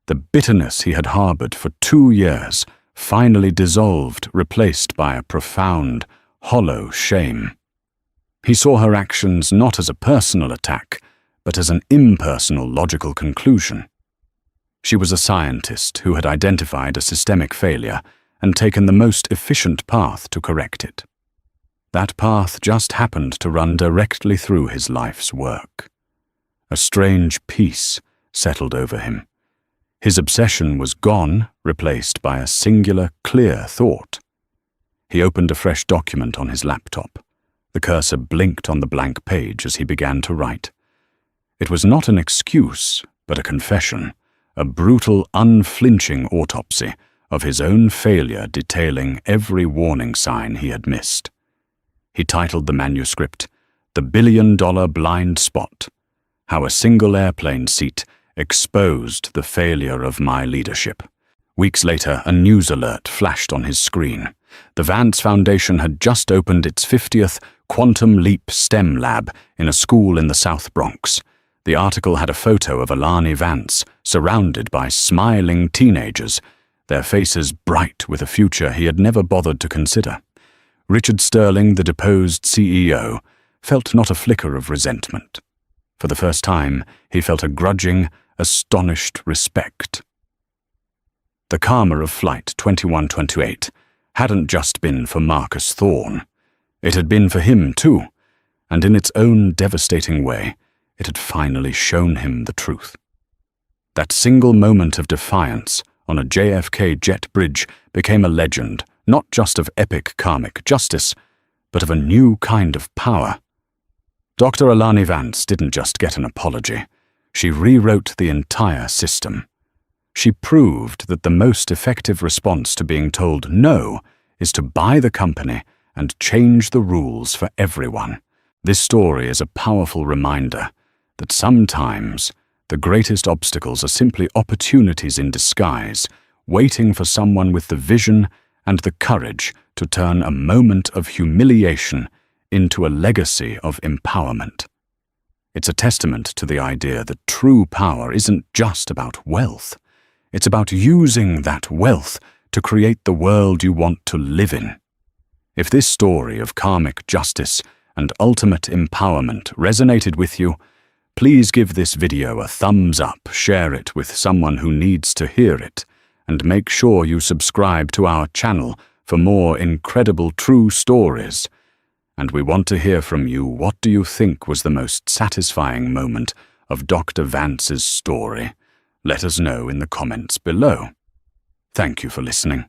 The bitterness he had harbored for 2 years finally dissolved, replaced by a profound, hollow shame. He saw her actions not as a personal attack, but as an impersonal logical conclusion. She was a scientist who had identified a systemic failure and taken the most efficient path to correct it. That path just happened to run directly through his life's work. A strange peace settled over him. His obsession was gone, replaced by a singular, clear thought. He opened a fresh document on his laptop. The cursor blinked on the blank page as he began to write. It was not an excuse, but a confession, a brutal, unflinching autopsy of his own failure, detailing every warning sign he had missed. He titled the manuscript, "The Billion-Dollar Blind Spot: How a Single Airplane Seat Exposed the Failure of My Leadership." Weeks later, a news alert flashed on his screen. The Vance Foundation had just opened its 50th Quantum Leap STEM lab in a school in the South Bronx. The article had a photo of Alani Vance, surrounded by smiling teenagers, their faces bright with a future he had never bothered to consider. Richard Sterling, the deposed CEO, felt not a flicker of resentment. For the first time, he felt a grudging, astonished respect. The karma of Flight 2128 hadn't just been for Marcus Thorne. It had been for him too, and in its own devastating way, it had finally shown him the truth. That single moment of defiance on a JFK jet bridge became a legend, not just of epic karmic justice, but of a new kind of power. Dr. Alani Vance didn't just get an apology. She rewrote the entire system. She proved that the most effective response to being told no is to buy the company and change the rules for everyone. This story is a powerful reminder that sometimes the greatest obstacles are simply opportunities in disguise, waiting for someone with the vision and the courage to turn a moment of humiliation into a legacy of empowerment. It's a testament to the idea that true power isn't just about wealth. It's about using that wealth to create the world you want to live in. If this story of karmic justice and ultimate empowerment resonated with you, please give this video a thumbs up, share it with someone who needs to hear it, and make sure you subscribe to our channel for more incredible true stories. And we want to hear from you. What do you think was the most satisfying moment of Dr. Vance's story? Let us know in the comments below. Thank you for listening.